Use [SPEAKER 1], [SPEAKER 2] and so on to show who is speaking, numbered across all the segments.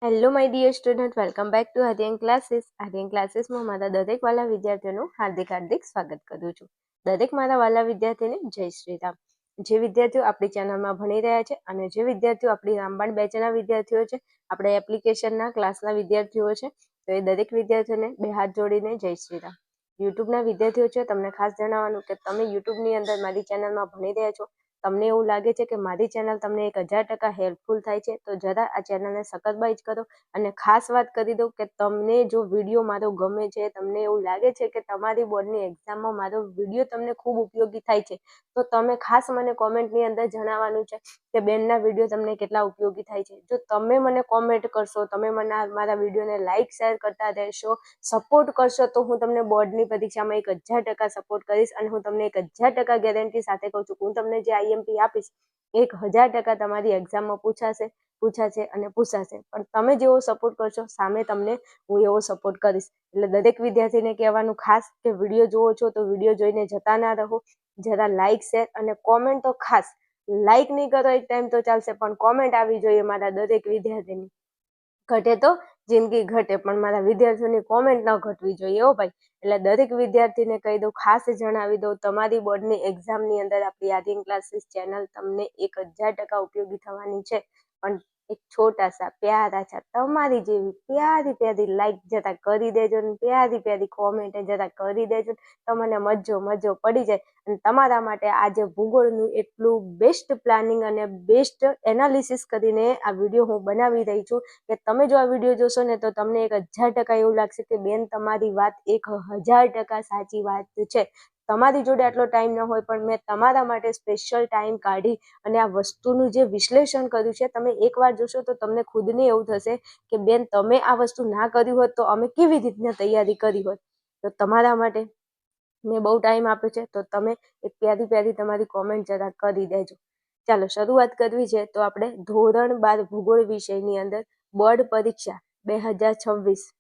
[SPEAKER 1] Hello my dear student, welcome back to Aryan classes. Aryan ક્લાસીસમાં મારા દરેક વાલા વિદ્યાર્થીઓનું હાર્દિક હાર્દિક સ્વાગત કરું છું. દરેક મારા વાલા વિદ્યાર્થીને જય શ્રી રામ. જે વિદ્યાર્થીઓ આપણી ચેનલમાં ભણી રહ્યા છે અને જે વિદ્યાર્થીઓ આપણી રામબાણ બેચના વિદ્યાર્થીઓ છે, આપણે એપ્લિકેશનના ક્લાસના વિદ્યાર્થીઓ છે, તો એ દરેક વિદ્યાર્થીઓને બે હાથ જોડીને જય શ્રી રામ. યુટ્યુબના વિદ્યાર્થીઓ છે, તમને ખાસ જણાવવાનું કે તમે યુટ્યુબની અંદર મારી ચેનલમાં ભણી રહ્યા છો, તમને એવું લાગે છે કે મારી ચેનલ તમને 1000% હેલ્પફુલ થાય છે, તો જરા આ ચેનલને સબસ્ક્રાઇબ કરો. અને ખાસ વાત કરી દઉં કે તમને જો વિડીયો મારો ગમે છે, તમને એવું લાગે છે કે તમારી બોર્ડની એક્ઝામમાં મારો વિડીયો તમને ખૂબ ઉપયોગી થાય છે, તો તમે ખાસ મને કોમેન્ટની અંદર જણાવવાનું છે કે બેનના વિડીયો તમને કેટલા ઉપયોગી થાય છે. જો તમે મને કોમેન્ટ કરશો, તમે મને મારા વિડીયોને લાઇક શેર કરતા રહેશો, સપોર્ટ કરશો, તો હું તમને બોર્ડની પરીક્ષામાં 1000% સપોર્ટ કરીશ. અને હું તમને 1000% ગેરંટી સાથે કહું છું, હું તમને જે આઈએમપી આપીશ 1000% તમારી એક્ઝામમાં પૂછાશે અને પૂછાશે. પણ તમે જેવો સપોર્ટ કરશો, સામે તમને હું એવો સપોર્ટ કરીશ. એટલે દરેક વિદ્યાર્થીને કહેવાનું ખાસ કે વિડીયો જુઓ છો તો વિડીયો જોઈને જતા ના રહો, જરા લાઇક શેર અને કોમેન્ટ તો ખાસ. લાઇક નહીં કરો એક ટાઈમ તો ચાલશે, પણ કોમેન્ટ આવી જોઈએ મારા દરેક વિદ્યાર્થીની. ઘટે તો જિંદગી ઘટે, પણ મારા વિદ્યાર્થીઓની કોમેન્ટ ન ઘટવી જોઈએ હો ભાઈ. એટલે દરેક વિદ્યાર્થીને કહી દઉં, ખાસ જણાવી દઉં, તમારી બોર્ડની એક્ઝામની અંદર આપણી આર્યન ક્લાસીસ ચેનલ તમને 1000% ઉપયોગી થવાની છે. પણ એક છોટા સા પ્યારા સા તમારી જેવી પ્યારી પ્યારી લાઈક જરા કરી દેજો ને પ્યારી પ્યારી કોમેન્ટ જરા કરી દેજો, તમને મજો પડી જાય. અને તમારા માટે આજે ભૂગોળનું એટલું બેસ્ટ પ્લાનિંગ અને બેસ્ટ એનાલિસિસ કરીને આ વિડીયો હું બનાવી રહી છું કે તમે જો આ વિડીયો જોશો ને તો તમને 1000% એવું લાગશે કે બેન તમારી વાત 1000% સાચી વાત છે. તમારી જોડે આટલો ટાઈમ ન હોય, પણ મેં તમારા માટે સ્પેશિયલ ટાઈમ કાઢી અને આ વસ્તુનું જે વિશ્લેષણ કર્યું છે, તમે એકવાર જોશો તો તમને ખુદને એવું થશે કે બેન તમે આ વસ્તુ ના કર્યું હોત તો અમે કેવી રીતના તૈયારી કરી હોત. તો તમારા માટે મેં બહુ ટાઈમ આપ્યો છે, તો તમે એક પ્યારી પ્યારી તમારી કોમેન્ટ જરા કરી દેજો. ચાલો શરૂઆત કરવી છે તો આપણે ધોરણ 12 ભૂગોળ વિષયની અંદર બોર્ડ પરીક્ષા 2026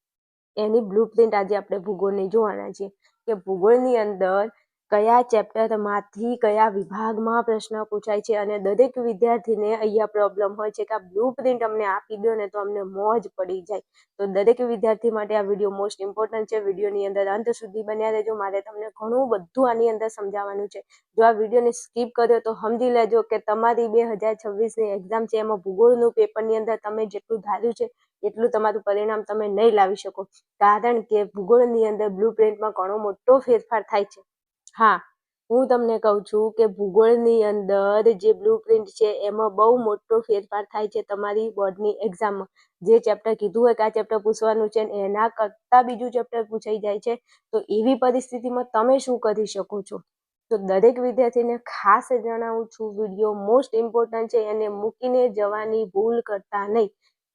[SPEAKER 1] એની બ્લુપ્રિન્ટ આજે આપણે ભૂગોળની જોવાના છીએ કે ભૂગોળની અંદર કયા ચેપ્ટરમાંથી કયા વિભાગમાં પ્રશ્ન પૂછાય છે. અને દરેક વિદ્યાર્થીને અહીંયા પ્રોબ્લેમ હોય છે કે આ બ્લુપ્રિન્ટ અમને આપી દો ને તો અમને મોજ પડી જાય. તો દરેક વિદ્યાર્થી માટે આ વિડીયો મોસ્ટ ઇમ્પોર્ટન્ટ છે. વિડીયોની અંદર અંત સુધી બન્યા રહેજો, મારે તમને ઘણું બધું આની અંદર સમજાવવાનું છે. જો આ વિડીયોને સ્કીપ કર્યો તો સમજી લેજો કે તમારી 2026ની એક્ઝામ છે, એમાં ભૂગોળનું પેપરની અંદર તમે જેટલું ધાર્યું છે એટલું તમારું પરિણામ તમે નહીં લાવી શકો, કારણ કે ભૂગોળની અંદર બ્લુપ્રિન્ટમાં ઘણો મોટો ફેરફાર થાય છે. હા, હું તમને કહું છું કે ભૂગોળની અંદર જે બ્લુપ્રિન્ટ છે એમાં બહુ મોટો ફેરફાર થાય છે તમારી બોર્ડની એક્ઝામમાં. જે ચેપ્ટર કીધું હોય કે આ ચેપ્ટર પૂછવાનું છે એના કરતાં બીજું ચેપ્ટર પૂછાઈ જાય છે, તો એવી પરિસ્થિતિમાં તમે શું કરી શકો છો? તો દરેક વિદ્યાર્થીને ખાસ જણાવું છું, વિડીયો મોસ્ટ ઇમ્પોર્ટન્ટ છે, એને મૂકીને જવાની ભૂલ કરતા નહીં.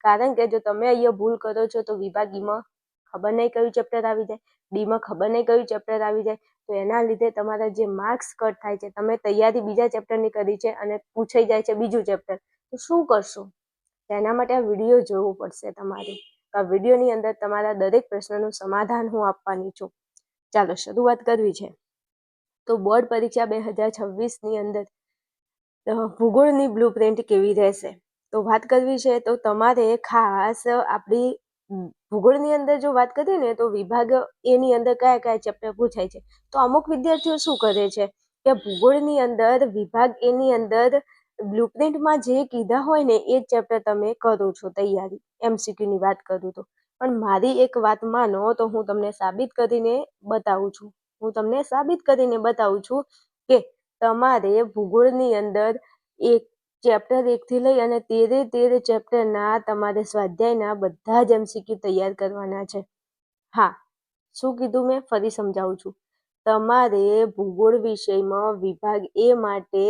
[SPEAKER 1] કારણ કે જો તમે અહીંયા ભૂલ કરો છો તો વિભાગ ઈમાં ખબર નહીં કયું ચેપ્ટર આવી જાય, ડીમાં ખબર નહીં કયું ચેપ્ટર આવી જાય, તો એના લીધે તમારા જે માર્ક્સ કટ થાય છે. તમે તૈયારી બીજા ચેપ્ટરની કરી છે અને પૂછાઈ જાય છે બીજું ચેપ્ટર, તો શું કરશો? એના માટે આ વિડીયો જોવું પડશે તમારે. આ વિડીયોની અંદર તમારા દરેક પ્રશ્નનું સમાધાન હું આપવાની છું. ચાલો શરૂઆત કરવી છે તો બોર્ડ પરીક્ષા 2026ની અંદર ભૂગોળની બ્લુપ્રિન્ટ કેવી રહેશે તો વાત કરવી છે તો તમારે ખાસ આપણી ભૂગોળની અંદર જો વાત કરીએ ને તો વિભાગ એની અંદર કયા કયા ચેપ્ટર પૂછાય છે. તો અમુક વિદ્યાર્થીઓ શું કરે છે કે ભૂગોળની અંદર વિભાગ એની અંદર બ્લુપ્રિન્ટમાં જે કીધા હોય ને એ જ ચેપ્ટર તમે કરો છો તૈયારી. MCQની વાત કરું તો પણ મારી એક વાત માનો તો હું તમને સાબિત કરીને બતાવું છું. કે તમારે ભૂગોળની અંદર એક ચેપ્ટર 1 થી લઈ અને 13 ચેપ્ટરના તમારે સ્વાધ્યાયના બધા જ MCQ તૈયાર કરવાના છે. હા, શું કીધું મેં? ફરી સમજાવું છું. તમારે ભૂગોળ વિષયમાં વિભાગ A માટે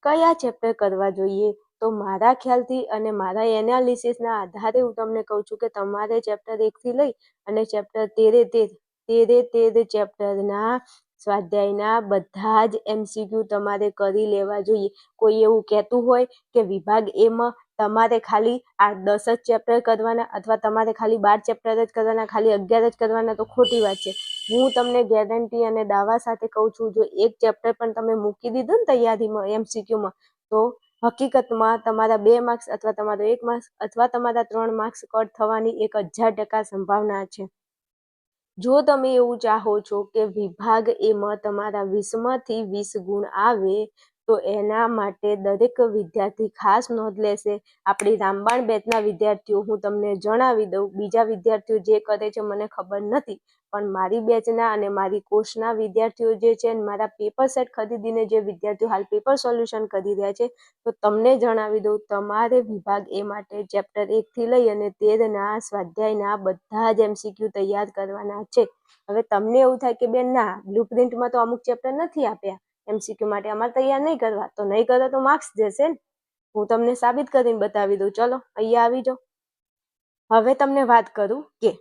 [SPEAKER 1] કયા ચેપ્ટર કરવા જોઈએ? તો મારા ખ્યાલથી અને મારા એનાલિસિસના આધારે હું તમને કહું છું કે તમારે ચેપ્ટર 1 થી લઈ અને ચેપ્ટર 13 ચેપ્ટરના સ્વાધ્યાયના બધા જ MCQ તમારે કરી લેવા જોઈએ. કોઈ એવું કહેતું હોય કે વિભાગ એમાં તમારે ખાલી 10 જ ચેપ્ટર કરવાના અથવા તમારે ખાલી 12 ચેપ્ટર જ કરવાના, ખાલી 11 જ કરવાના, તો ખોટી વાત છે. હું તમને ગેરંટી અને દાવા સાથે કહું છું, જો એક ચેપ્ટર પણ તમે મૂકી દીધું ને તૈયારીમાં MCQમાં, તો હકીકતમાં તમારા 2 માર્ક્સ અથવા તમારો 1 માર્ક્સ અથવા તમારા 3 માર્ક્સ કટ થવાની 1000% સંભાવના છે. જો તમે એવું ચાહો છો કે વિભાગ એમાં તમારા 20માંથી 20 ગુણ આવે તો એના માટે દરેક વિદ્યાર્થી ખાસ નોંધ લેશે. આપણી રામબાણ બેચના વિદ્યાર્થીઓ હું તમને જણાવી દઉં, બીજા વિદ્યાર્થીઓ જે કરે છે મને ખબર નથી, પણ મારી બેચના અને મારી કોર્સના વિદ્યાર્થીઓ જે છે, મારા પેપર સેટ ખરીદીને જે વિદ્યાર્થીઓ હાલ પેપર સોલ્યુશન કરી રહ્યા છે, તો તમને જણાવી દઉં, તમારે વિભાગ એ માટે ચેપ્ટર 1 થી લઈ અને 13ના સ્વાધ્યાયના બધા જ MCQ તૈયાર કરવાના છે. હવે તમને એવું થાય કે બેન ના, બ્લુપ્રિન્ટમાં તો અમુક ચેપ્ટર નથી આપ્યા MCQ માટે, અમારે તૈયાર નહીં કરવા, તો નહીં કરો તો માર્ક્સ જશે ને. હું તમને સાબિત કરીને બતાવી દઉં. ચલો અહીંયા આવી જાઓ. હવે તમને વાત કરું કે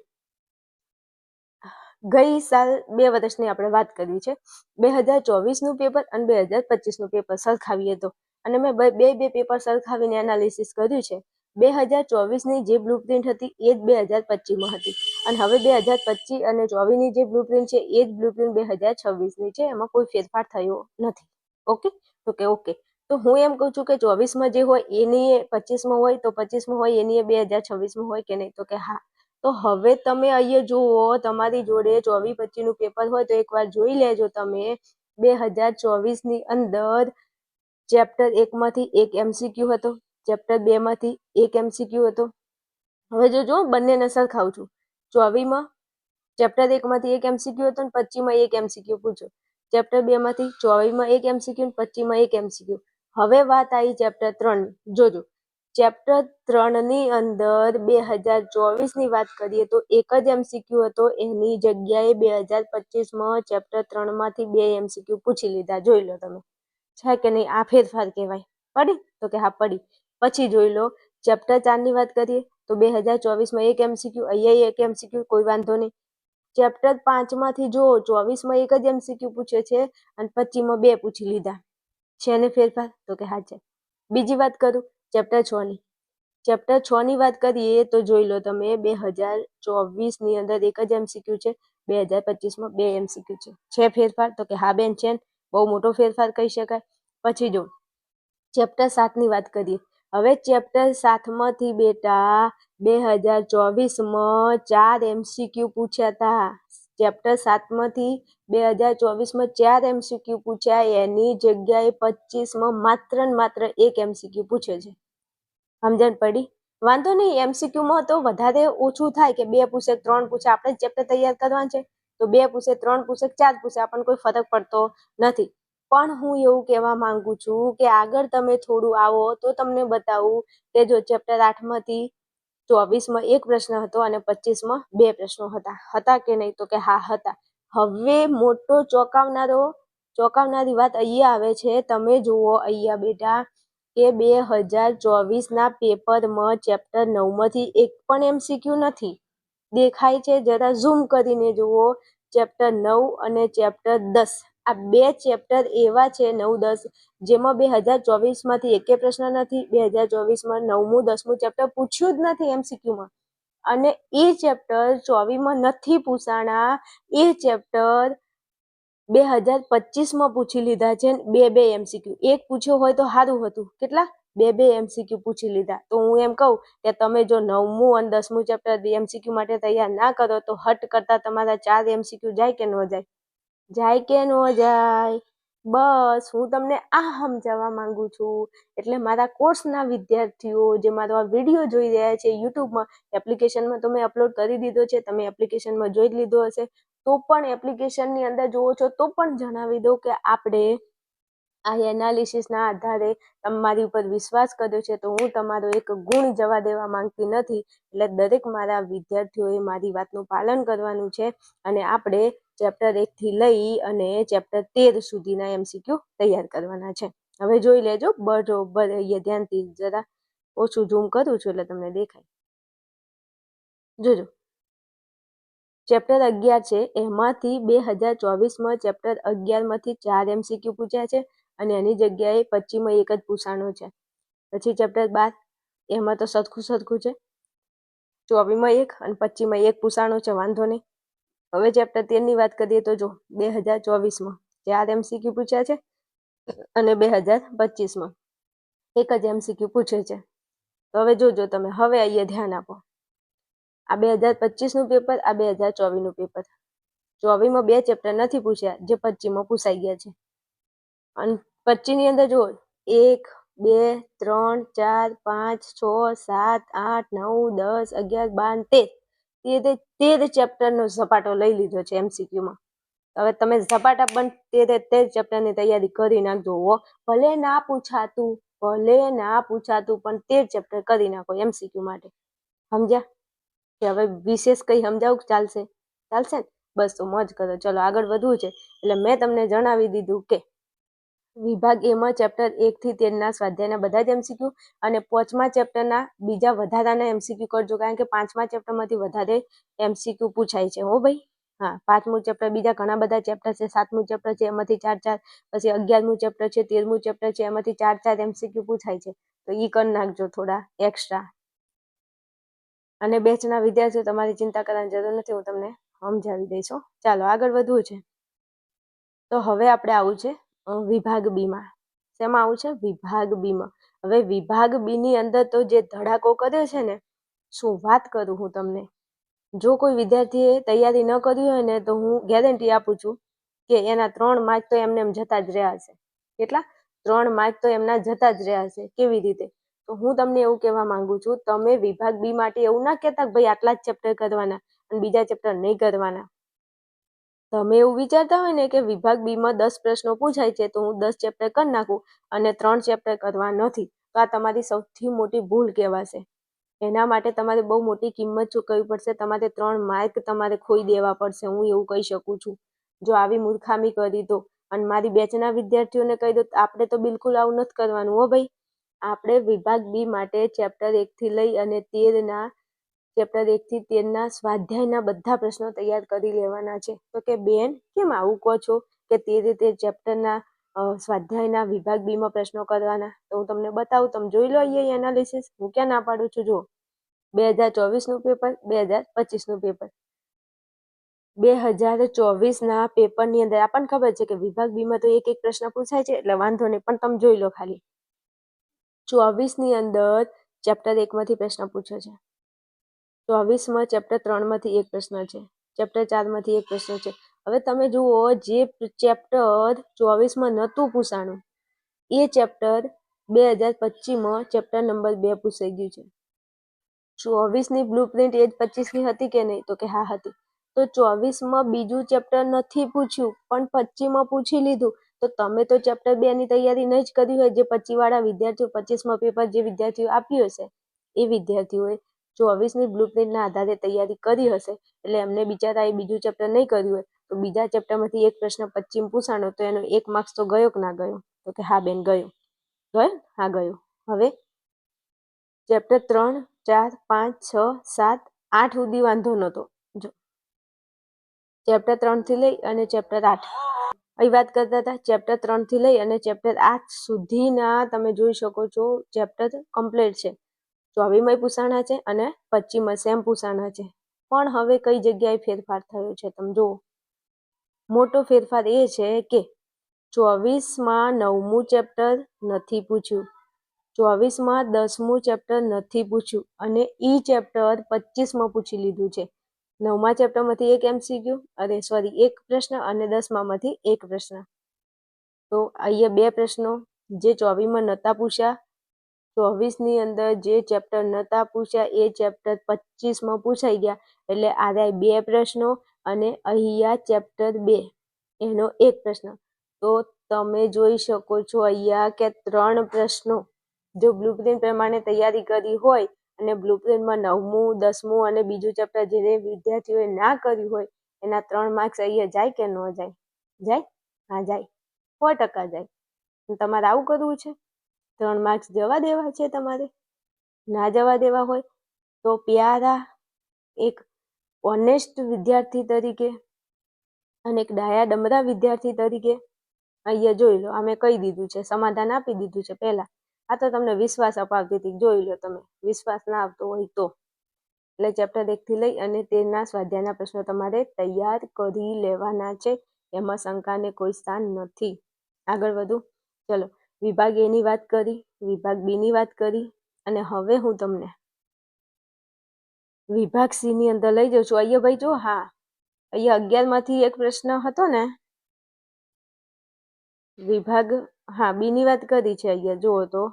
[SPEAKER 1] ગઈ સાલ 2 વર્ષની આપણે વાત કરી છે, 2024નું પેપર અને 2025નું પેપર સરખાવીએ તો, અને મેં બે પેપર સરખાવીને એનાલિસિસ કર્યું છે. 2024ની જે બ્લુપ્રિન્ટ હતી એ જ 2025માં હતી, અને હવે 2025 અને 24ની જે બ્લુપ્રિન્ટ છે એ જ બ્લુપ્રિન્ટ 2026ની છે. એમાં કોઈ ફેરફાર થયો નથી. ઓકે, તો કે ઓકે. તો હું એમ કહું છું કે 24માં જે હોય એની 25માં હોય, તો 25માં હોય એની 2026માં હોય કે નહીં, તો કે હા. તો હવે તમે અહીંયા જુઓ, તમારી જોડે 24-25નું પેપર હોય તો એકવાર જોઈ લેજો તમે. 2024ની અંદર ચેપ્ટર 1માંથી 1 MCQ હતો, ચેપ્ટર 2માંથી 1 MCQ હતો. હવે જો બંનેને સરખાવું છું, 24માં ચેપ્ટર 1માંથી 1 MCQ હતો અને 25માં 1 MCQ પૂછ્યો. ચેપ્ટર 2માંથી 24માં 1 MCQ અને 25માં 1 MCQ. હવે વાત આવી ચેપ્ટર 3ની. જોજો, ચેપ્ટર 3ની અંદર 2024ની વાત કરીએ તો 1 જ MCQ હતો, એની જગ્યાએ 2025માં ચેપ્ટર 3માંથી 2 MCQ પૂછી લીધા. જોઈ લો તમે, છે કે નહીં? આ ફેરફાર કહેવાય. પડી? તો કે હા પડી. પછી જોઈ લો, ચેપ્ટર 4ની વાત કરીએ તો 2024માં 1 MCQ, અહીંયા 1 MCQ, કોઈ વાંધો નહીં. ચેપ્ટર 5માંથી જો 24માં 1 જ MCQ પૂછે છે અને 25માં 2 પૂછી લીધા. છે ને ફેરફાર? તો કે હા છે. બીજી વાત કરું ચેપ્ટર 6ની. ચેપ્ટર 6ની વાત કરીએ તો જોઈ લો તમે, 2024ની અંદર 1 જ MCQ છે, 2025માં 2 MCQ છે. છે ફેરફાર? તો કે હા બેન છે. બહુ મોટો ફેરફાર કહી શકાય. પછી જો ચેપ્ટર 7ની વાત કરીએ. હવે ચેપ્ટર 7માંથી બેટા 2024માં 4 MCQ પૂછ્યા હતા. ચેપ્ટર 7માંથી 2024માં 4 MCQ પૂછ્યા, એની જગ્યાએ 25માં માત્ર ને માત્ર 1 MCQ પૂછે છે. સમજણ પડી? વાંધો નહીં, MCQમાં તો વધારે ઓછું થાય કે 2 પૂછે 3 પૂછે, આપણે ચેપ્ટર તૈયાર કરવાનું છે તો 2 પૂછે 3 પૂછે 4 પૂછે, આપણને કોઈ ફરક પડતો નથી. પણ હું એવું કહેવા માંગુ છું કે આગળ તમે થોડું આવો તો તમને બતાવું કે જો ચેપ્ટર 8માંથી 24માં 1 પ્રશ્ન હતો અને 25માં 2 પ્રશ્નો હતા કે નહીં? તો કે હા હતા. હવે મોટો ચોંકાવનારી વાત અહીંયા આવે છે. તમે જુઓ અહીંયા બેટા કે 2024ના પેપરમાં ચેપ્ટર 9માંથી 1 પણ MCQ નથી. દેખાય છે? જરા ઝૂમ કરીને જુઓ. ચેપ્ટર 9 અને ચેપ્ટર 10, આ 2 ચેપ્ટર એવા છે 9-10, જેમાં 2024માંથી એકે પ્રશ્ન નથી. 2024માં 9મું 10મું ચેપ્ટર પૂછ્યું જ નથી MCQમાં, અને એ ચેપ્ટર 24માં નથી પૂછાણા. એ ચેપ્ટર 2025માં પૂછી લીધા છે. 2 MCQ, એક પૂછ્યો હોય તો સારું હતું. કેટલા? 2 MCQ પૂછી લીધા. તો હું એમ કહું કે તમે જો 9મું અને 10મું ચેપ્ટર MCQ માટે તૈયાર ના કરો તો હટ કરતા તમારા 4 MCQ જાય કે ન જાય? જાય કે ન જાય? બસ હું તમને આ સમજાવવા માંગુ છું. એટલે મારા કોર્સના વિદ્યાર્થીઓ જે મારો આ વિડીયો જોઈ રહ્યા છે યુટ્યુબમાં, એપ્લિકેશનમાં તો મેં અપલોડ કરી દીધો છે, તમે એપ્લિકેશનમાં જોઈ લીધો હશે, તો પણ એપ્લિકેશનની અંદર જોવો છો તો પણ જણાવી દઉં કે આપણે આ એનાલિસિસના આધારે તમારી ઉપર વિશ્વાસ કર્યો છે, તો હું તમારો એક ગુણ જવા દેવા માંગતી નથી. એટલે દરેક મારા વિદ્યાર્થીઓએ મારી વાતનું પાલન કરવાનું છે, અને આપણે ચેપ્ટર 1 થી લઈ અને ચેપ્ટર 13 સુધીના MCQ તૈયાર કરવાના છે. હવે જોઈ લેજો બરોબર, અહીંયા ધ્યાનથી, જરા ઓછું ઝૂમ કરું છું એટલે તમને દેખાય. જોજો, ચેપ્ટર 11 છે, એમાંથી 2024માં ચેપ્ટર 11માંથી 4 MCQ પૂછ્યા છે અને એની જગ્યાએ 25માં 1 જ પૂછાણો છે. પછી ચેપ્ટર 12, એમાં તો સરખું છે, 24માં 1 અને 25માં 1 પૂછાણો છે, વાંધો નહીં. હવે ચેપ્ટર 13ની વાત કરીએ તો જો 2024માં 4 MCQ પૂછ્યા છે અને 2025માં એક જ MCQ પૂછે છે. તો હવે જોજો તમે, હવે અહીંયા ધ્યાન આપો. આ 2025નું પેપર, આ 2024નું પેપર. 24માં 2 ચેપ્ટર નથી પૂછ્યા, જે 25માં પૂછાઈ ગયા છે. અને 25ની અંદર જુઓ 1, 2, 3, 4, 5, 6, 7, 8, 9, 10, 11, 12, 13 ચેપ્ટરનો ઝપાટો લઈ લીધો છે MCQમાં. હવે તમે ઝપાટા પણ 13 ચેપ્ટરની તૈયારી કરી નાખજો. ભલે ના પૂછાતું પણ 13 ચેપ્ટર કરી નાખો MCQ માટે. સમજ્યા? કે હવે વિશેષ કઈ સમજાવું ચાલશે ને? બસ તો મોજ કરો. ચલો આગળ વધવું છે. એટલે મેં તમને જણાવી દીધું કે વિભાગ એમાં ચેપ્ટર 1 થી 13ના સ્વાધ્યાયના બધા જ MCQ અને 5મા ચેપ્ટરના બીજા વધારાના MCQ કરજો, કારણ કે 5મા ચેપ્ટરમાંથી વધારે MCQ પૂછાય છે. હો ભાઈ, હા, 5મું ચેપ્ટર, બીજા ઘણા બધા ચેપ્ટર છે. 7મું ચેપ્ટર છે, એમાંથી 4-4, પછી 11મું ચેપ્ટર છે, 13મું ચેપ્ટર છે, એમાંથી 4-4 MCQ પૂછાય છે. તો ઈ કરી નાખજો થોડા એક્સ્ટ્રા. અને બેચના વિદ્યાર્થીઓ તમારી ચિંતા કરવાની જરૂર નથી, હું તમને સમજાવી દઈશ. ચાલો આગળ વધવું છે. તો હવે આપણે આવું છે વિભાગ બીમાં. શેમાં આવું છે? વિભાગ બીમાં. હવે વિભાગ બી ની અંદર તો જે ધડાકો કર્યો છે ને, શું વાત કરું હું તમને. જો કોઈ વિદ્યાર્થીએ તૈયારી ન કરી હોય ને, તો હું ગેરંટી આપું છું કે એના 3 માર્ક તો એમને જતા જ રહ્યા છે. કેટલા? 3 માર્ક તો એમના જતા જ રહ્યા છે. કેવી રીતે? તો હું તમને એવું કહેવા માંગુ છું, તમે વિભાગ બી માટે એવું ના કહેતા કે ભાઈ આટલા જ ચેપ્ટર કરવાના અને બીજા ચેપ્ટર નહીં કરવાના. તમે એવું વિચારતા હોય ને કે વિભાગ બીમાં 10 પ્રશ્નો પૂછાય છે, તો હું 10 ચેપ્ટર કરી નાખું અને 3 ચેપ્ટર કરવા નથી, તો આ તમારી સૌથી મોટી ભૂલ કહેવાશે. એના માટે તમારે બહુ મોટી કિંમત ચૂકવવી પડશે. તમારે 3 માર્ક તમારે ખોઈ દેવા પડશે. હું એવું કહી શકું છું, જો આવી મૂર્ખામી કરી તો. અને મારી બેચના વિદ્યાર્થીઓને કહી દો, આપણે તો બિલકુલ આવું નથી કરવાનું. હો ભાઈ, આપણે વિભાગ બી માટે ચેપ્ટર 1 થી લઈ અને 13ના સ્વાધ્યાયના બધા પ્રશ્નો તૈયાર કરી લેવાના છે. તો કે બેન, કેમ આવું કહો છો કે 13 ચેપ્ટરના સ્વાધ્યાયના વિભાગ બીમાં પ્રશ્નો કરવાના? તો હું તમને બતાવું, તમે જોઈ લો અહીંયા એનાલિસિસ. હું ક્યાં ના પાડું છું? જુઓ, 2024નું પેપર, 2025નું પેપર. 2024ના પેપરની અંદર આપણને ખબર છે કે વિભાગ બીમાં તો એક પ્રશ્ન પૂછાય છે, એટલે વાંધો નહીં, પણ તમે જોઈ લો ખાલી. 24ની અંદર ચેપ્ટર 1માંથી પ્રશ્ન પૂછ્યો છે. 24માં ચેપ્ટર 3માંથી એક પ્રશ્ન છે. ચેપ્ટર 4માંથી એક પ્રશ્ન છે. હવે તમે જુઓ, જે ચેપ્ટર 24માં નહોતું પૂછાણું, એ ચેપ્ટર 2025માં ચેપ્ટર નંબર 2 પૂછાઈ ગયું છે. 24ની બ્લુપ્રિન્ટ એ જ 25ની હતી કે નહીં? તો કે હા હતી. તો 24માં બીજું ચેપ્ટર નથી પૂછ્યું, પણ 25માં પૂછી લીધું. તો તમે તો ચેપ્ટર 2ની તૈયારી નહીં જ કરી હોય. જે 25 વાળા વિદ્યાર્થીઓ, 25માં પેપર જે વિદ્યાર્થીઓ આપ્યું હશે, એ વિદ્યાર્થીઓએ 24ની બ્લુપ્રિન્ટના આધારે તૈયારી કરી હશે. એટલે એમને બિચારા એ બીજું ચેપ્ટર નહીં કર્યું હોય, તો બીજા ચેપ્ટરમાંથી એક પ્રશ્ન 25 પૂછાણો, તો એનો 1 માર્ક્સ તો ગયો કે ના ગયો? તો કે હા બેન, ગયો. હા, ગયો. હવે ચેપ્ટર 3, 4, 5, 6, 7, 8 સુધી વાંધો નહોતો. જો ચેપ્ટર 3 થી લઈ અને ચેપ્ટર 8 અહીં વાત કરતા હતા. ચેપ્ટર 3 થી લઈ અને ચેપ્ટર 8 સુધીના તમે જોઈ શકો છો ચેપ્ટર કમ્પ્લીટ છે. 24માં પૂછાણા છે અને 25માં સેમ પૂછાણા છે. પણ હવે કઈ જગ્યાએ ફેરફાર થયો છે તમે જુઓ. મોટો ફેરફાર એ છે કે 24માં 9મું ચેપ્ટર નથી પૂછ્યું, 24માં 10મું ચેપ્ટર નથી પૂછ્યું અને ઈ ચેપ્ટર 25માં પૂછી લીધું છે. 9મા ચેપ્ટરમાંથી એક MCQ, એક પ્રશ્ન અને 10મામાંથી એક પ્રશ્ન. તો અહીંયા 2 પ્રશ્નો જે 24માં નહોતા પૂછ્યા, 24ની અંદર જે ચેપ્ટર નહોતા પૂછ્યા એ ચેપ્ટર 25માં પૂછાઈ ગયા. એટલે આ 2 પ્રશ્નો અને અહીંયા ચેપ્ટર 2 એનો એક પ્રશ્ન. તો તમે જોઈ શકો છો અહીંયા કે 3 પ્રશ્નો જો બ્લુપ્રિન્ટ પ્રમાણે તૈયારી કરી હોય અને બ્લુપ્રિન્ટમાં 9મું, 10મું અને બીજું ચેપ્ટર જે વિદ્યાર્થીઓએ ના કર્યું હોય, એના 3 માર્ક્સ અહીંયા જાય કે ન જાય? જાય? હા, જાય. 100% જાય. તમારે આવું કરવું છે? 3 માર્ક્સ જવા દેવા છે તમારે? ના જવા દેવા હોય તો પ્યારા એક ઓનેસ્ટ વિદ્યાર્થી તરીકે અને એક ડાયા ડમરા વિદ્યાર્થી તરીકે અહીંયા જોઈ લો, અમે કહી દીધું છે, સમાધાન આપી દીધું છે પહેલા. આ તો તમને વિશ્વાસ અપાવતી હતી, જોઈ લો તમે. વિશ્વાસ ના આવતો હોય તો. એટલે ચેપ્ટર 1 થી લઈ અને 13ના સ્વાધ્યાયના પ્રશ્નો તમારે તૈયાર કરી લેવાના છે. એમાં શંકાને કોઈ સ્થાન નથી. આગળ વધુ. ચલો, વિભાગ એની વાત કરી. વિભાગ બી ની વાત કરી, અને હવે હું તમને વિભાગ સી ની અંદર લઈ જાઉં છું. અહીંયા ભાઈ જો, હા, અહીંયા 11માંથી એક પ્રશ્ન હતો ને, વિભાગ, હા, બી ની વાત કરી છે. અહીંયા જુઓ તો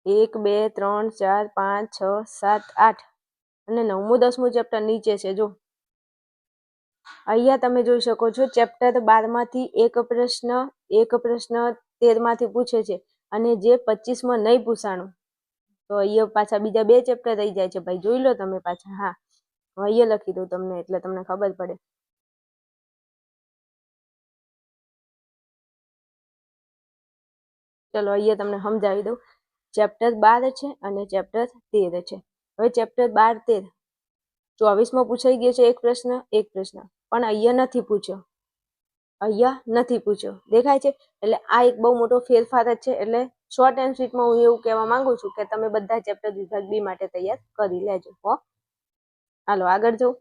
[SPEAKER 1] 1 2 3 4 5 6 7 8 અને 9મું 10મું ચેપ્ટર નીચે છે. જો અહીંયા તમે જોઈ શકો છો, ચેપ્ટર 12માંથી એક પ્રશ્ન 13માંથી પૂછે છે, અને જે 25માં નહીં પૂછાણું, તો અહીંયા પાછા બીજા 2 ચેપ્ટર રહી જાય છે. ભાઈ જોઈ લો તમે પાછા. હા, અહીંયા લખી દઉં તમને, એટલે તમને ખબર પડે. ચલો અહીંયા તમને સમજાવી દઉં. ચેપ્ટર 12 છે અને ચેપ્ટર 13 છે. હવે ચેપ્ટર 12 13 24માં પૂછાઈ ગયો છે એક પ્રશ્ન, પણ અહીંયા નથી પૂછ્યો. દેખાય છે? એટલે આ એક બહુ મોટો ફેરફાર જ છે. એટલે શોર્ટ એન્ડ સ્વીટમાં હું એવું કહેવા માંગુ છું કે તમે બધા ચેપ્ટર વિભાગ બી માટે તૈયાર કરી લેજો. હાલો આગળ જવું.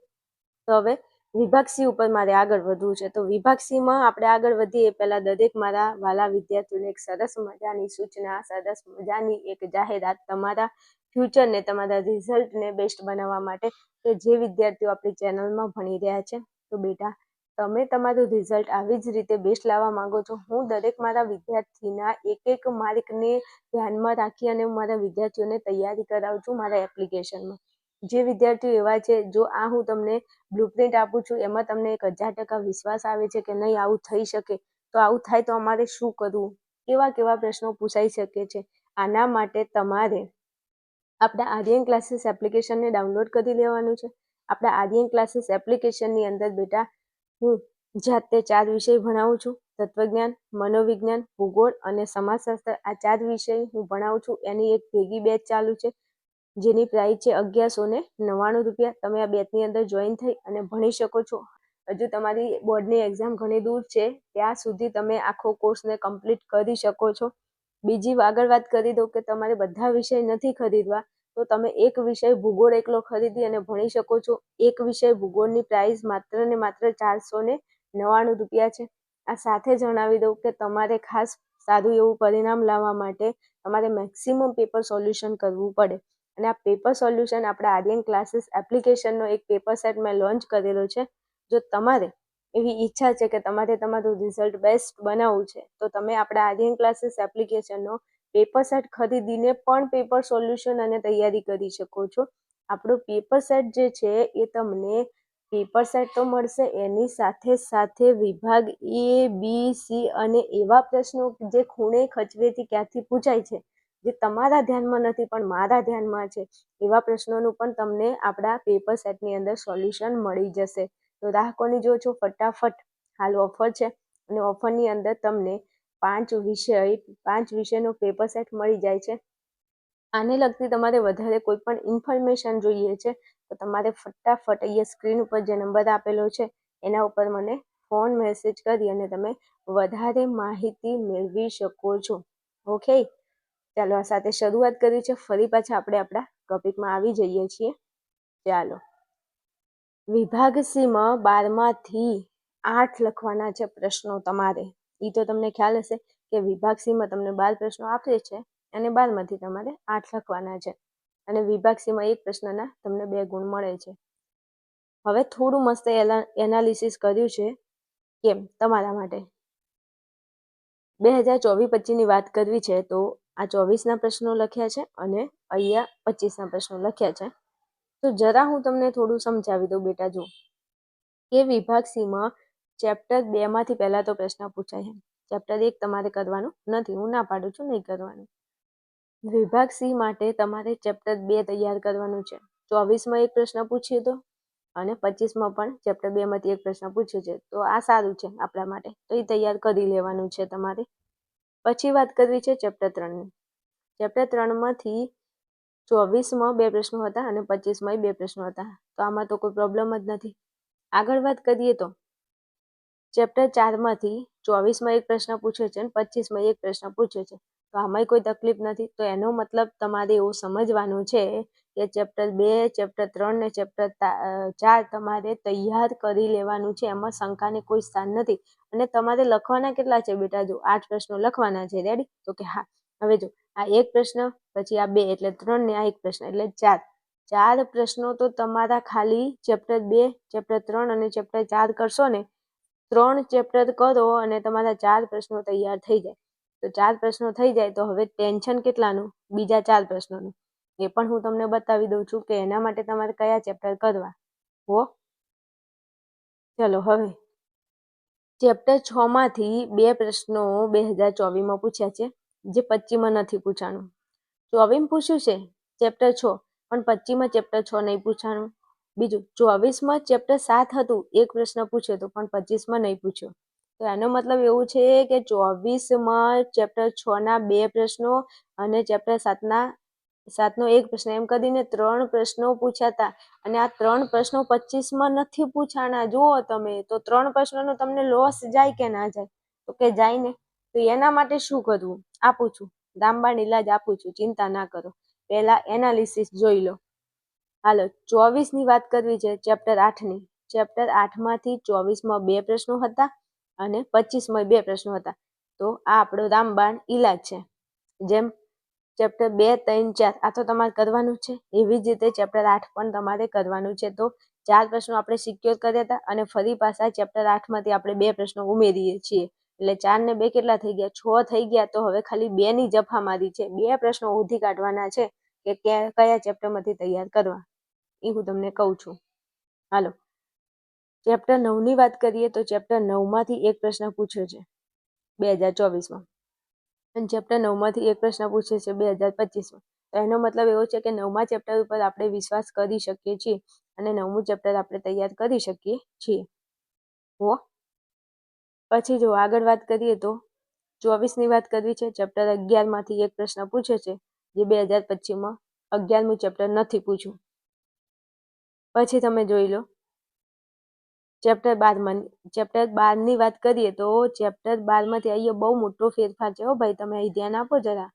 [SPEAKER 1] તો હવે વિભાગ સી ઉપર મારે આગળ વધવું છે. તો વિભાગ સીમાં આપણે આગળ વધીએ એ પહેલા દરેક મારા વાલા વિદ્યાર્થીઓને એક સરસ મજાની સૂચના, સરસ મજાની એક જાહેરાત તમારા ફ્યુચરને, તમારા રિઝલ્ટને બેસ્ટ બનાવવા માટે, કે જે વિદ્યાર્થીઓ આપણી ચેનલમાં ભણી રહ્યા છે, તો બેટા તમે તમારું રિઝલ્ટ આવી જ રીતે બેસ્ટ લાવવા માંગો છો. હું દરેક મારા વિદ્યાર્થીના એક માર્કને ધ્યાનમાં રાખી અને મારા વિદ્યાર્થીઓને તૈયારી કરાવું છું મારા એપ્લિકેશનમાં. જે વિદ્યાર્થીઓ એવા છે, જો આ હું તમને બ્લુપ્રિન્ટ આપું છું એમાં તમને 1000% વિશ્વાસ આવે છે કે નહીં આવું થઈ શકે, તો આવું થાય તો અમારે શું કરવું, કેવા પ્રશ્નો પૂછાઈ શકે છે. આના માટે તમારે આપણા આર્યન ક્લાસીસ એપ્લિકેશનને ડાઉનલોડ કરી લેવાનું છે. આપણા આર્યન ક્લાસીસ એપ્લિકેશનની અંદર બેટા હું જાતે 4 વિષય ભણાવું છું. તત્વજ્ઞાન, મનોવિજ્ઞાન, ભૂગોળ અને સમાજશાસ્ત્ર, આ 4 વિષય હું ભણાવું છું. એની એક ભેગી બેચ ચાલુ છે, જેની પ્રાઇસ છે 1199 રૂપિયા. તમે આ બેચની અંદર જોઈન થઈ અને ભણી શકો છો. હજુ તમારી બોર્ડની એક્ઝામ ઘણી દૂર છે, ત્યાં સુધી તમે આખો કોર્સને કમ્પ્લીટ કરી શકો છો. બીજી આગળ વાત કરી દઉં કે તમારે બધા વિષય નથી ખરીદવા, તો તમે એક વિષય ભૂગોળ એકલો ખરીદી અને ભણી શકો છો. એક વિષય ભૂગોળની પ્રાઇસ માત્ર ને માત્ર 499 રૂપિયા છે. આ સાથે જણાવી દઉં કે તમારે ખાસ સારું એવું પરિણામ લાવવા માટે તમારે મેક્સિમમ પેપર સોલ્યુશન કરવું પડે. અને આ પેપર સોલ્યુશન આપણા આર્યન ક્લાસીસ એપ્લિકેશનનો એક પેપર સેટ મેં લોન્ચ કરેલો છે. જો તમારે એવી ઈચ્છા છે કે તમારે તમારું રિઝલ્ટ બેસ્ટ બનાવવું છે, તો તમે આપણા આર્યન ક્લાસીસ એપ્લિકેશનનો પેપર સેટ ખરીદીને પણ પેપર સોલ્યુશન અને તૈયારી કરી શકો છો. આપણો પેપર સેટ જે છે એ તમને પેપર સેટ તો મળશે, એની સાથે સાથે વિભાગ એ, બી, સી અને એવા પ્રશ્નો જે ખૂણે ખચવેથી ક્યાંથી પૂછાય છે, જે તમારા ધ્યાનમાં નથી પણ મારા ધ્યાનમાં છે, એવા પ્રશ્નોનું પણ તમને આપણા પેપર સેટની અંદર સોલ્યુશન મળી જશે. તો રાહ કોની જો છો? ફટાફટ, હાલ ઓફર છે અને ઓફરની અંદર તમને 5 વિષયનો પેપર સેટ મળી જાય છે. આને લગતી તમારે વધારે કોઈ પણ ઇન્ફોર્મેશન જોઈએ છે, તો તમારે ફટાફટ અહીંયા સ્ક્રીન ઉપર જે નંબર આપેલો છે એના ઉપર મને ફોન મેસેજ કરી અને તમે વધારે માહિતી મેળવી શકો છો. ઓકે, ચાલો આ સાથે શરૂઆત કરી છે. ફરી પાછા આપણે આપણા ટોપિકમાં આવી જઈએ છીએ. ચાલો, વિભાગ સીમાં 12માંથી 8 લખવાના છે પ્રશ્નો તમારે. એ તો તમને ખ્યાલ હશે કે વિભાગ સીમાં તમને 12 પ્રશ્નો આપે છે અને 12માંથી તમારે 8 લખવાના છે. અને વિભાગ સીમાં એક પ્રશ્નના તમને 2 ગુણ મળે છે. હવે થોડું મસ્ત એનાલિસિસ કર્યું છે. કેમ? તમારા માટે 2024-25ની વાત કરવી છે, તો આ 24ના પ્રશ્નો લખ્યા છે અને અહીંયા 25ના પ્રશ્નો લખ્યા છે. તો જરા હું તમને થોડું સમજાવી દઉં બેટા. જો કે વિભાગ સીમાં ચેપ્ટર 2માંથી પહેલા તો પ્રશ્ન પૂછાય છે. ચેપ્ટર 1 તમારે કરવાનું નથી, હું ના પાડું છું, નહીં કરવાનું. વિભાગ સી માટે તમારે ચેપ્ટર 2 તૈયાર કરવાનું છે. 24માં એક પ્રશ્ન પૂછ્યો હતો અને 25માં પણ ચેપ્ટર 2માંથી એક પ્રશ્ન પૂછ્યો છે. તો આ સારું છે આપણા માટે, તો એ તૈયાર કરી લેવાનું છે તમારે. પછી વાત કરવી છે ચેપ્ટર 3ની. ચેપ્ટર 3માંથી 24માં 2 પ્રશ્નો હતા અને 25માં 2 પ્રશ્નો હતા. તો આમાં તો કોઈ પ્રોબ્લેમ જ નથી. આગળ વાત કરીએ તો ચેપ્ટર 4માંથી 24માં એક પ્રશ્ન પૂછ્યો છે અને 25માં એક પ્રશ્ન પૂછ્યો છે. તો આમાંય કોઈ તકલીફ નથી. તો એનો મતલબ તમારે એવું સમજવાનું છે કે ચેપ્ટર 2, ચેપ્ટર 3 ને ચેપ્ટર 4 તમારે તૈયાર કરી લેવાનું છે. એમાં શંકાને કોઈ સ્થાન નથી. અને તમારે લખવાના કેટલા છે બેટા? જો 8 પ્રશ્નો લખવાના છે. રેડી? તો કે હા. હવે જો આ એક પ્રશ્ન, પછી આ 2 એટલે 3 ને આ એક પ્રશ્ન એટલે 4 પ્રશ્નો તો તમારા ખાલી ચેપ્ટર 2, ચેપ્ટર 3 અને ચેપ્ટર 4 કરશો ને, 3 ચેપ્ટર કરો અને તમારા 4 પ્રશ્નો તૈયાર થઈ જાય. તો 4 પ્રશ્નો થઈ જાય તો હવે ટેન્શન કેટલાનું? બીજા 4 પ્રશ્નોનું. એ પણ હું તમને બતાવી દઉં છું કે એના માટે તમારે કયા ચેપ્ટર કરવા. ચલો હવે ચેપ્ટર 6 માંથી 2 પ્રશ્નો 2024માં પૂછ્યા છે, જે 25માં નથી પૂછાણું. 24માં પૂછ્યું છે ચેપ્ટર 6, પણ 25માં ચેપ્ટર 6 નહીં પૂછાણું. બીજું 24માં ચેપ્ટર 7 હતું, એક પ્રશ્ન પૂછ્યો હતો, પણ 25માં નહીં પૂછ્યો. તો એનો મતલબ એવું છે કે 24માં ચેપ્ટર 6 ના 2 પ્રશ્નો અને ચેપ્ટર 7નો એક પ્રશ્ન, એમ કરીને 3 પ્રશ્નો પૂછ્યા હતા. અને આ 3 પ્રશ્નો 25માં નથી પૂછાણા. જુઓ તમે, તો 3 પ્રશ્નોનો તમને લોસ જાય કે ના જાય? તો કે જાય ને. તો એના માટે શું કરવું આપું છું, રામબાણ ઇલાજ આપું છું, ચિંતા ના કરો. પહેલા એનાલિસિસ જોઈ લો. હાલો, 24ની વાત કરવી છે, ચેપ્ટર 8ની. ચેપ્ટર 8માંથી 24માં 2 પ્રશ્નો હતા અને 25માં 2 પ્રશ્નો હતા. તો આ આપણો રામબાણ ઇલાજ છે. જેમ ચેપ્ટર 2, 3, 4 આ તો તમારે કરવાનું છે. એવી જ રીતે ચેપ્ટર 8 પણ તમારે કરવાનું છે. તો 4 પ્રશ્નો આપણે સિક્યોર કર્યા હતા અને ફરી પાછા ચેપ્ટર 8માંથી આપણે 2 પ્રશ્નો ઉમેરીએ છીએ. એટલે 4 ને 2 કેટલા થઈ ગયા? 6 થઈ ગયા. તો હવે ખાલી 2 ની જફા મારી છે. 2 પ્રશ્નો શોધી કાઢવાના છે કે કયા ચેપ્ટરમાંથી તૈયાર કરવા, એ હું તમને કહું છું. હાલો, ચેપ્ટર 9ની વાત કરીએ તો ચેપ્ટર 9માંથી એક પ્રશ્ન પૂછ્યો છે 2024માં, અને ચેપ્ટર 9માંથી એક પ્રશ્ન પૂછે છે 2025માં. તો એનો મતલબ એવો છે કે 9મા ચેપ્ટર ઉપર આપણે વિશ્વાસ કરી શકીએ છીએ અને 9મું ચેપ્ટર આપણે તૈયાર કરી શકીએ છીએ. પછી જો આગળ વાત કરીએ તો 24ની વાત કરવી છે, ચેપ્ટર 11માંથી એક પ્રશ્ન પૂછે છે, જે 2025માં 11મું ચેપ્ટર નથી પૂછ્યું. પછી તમે જોઈ લો ચેપ્ટર 12ની વાત કરીએ તો ચેપ્ટર 12માંથી અહીંયા બહુ મોટો ફેરફાર છે. ભાઈ તમે અહીં ધ્યાન આપો જરા.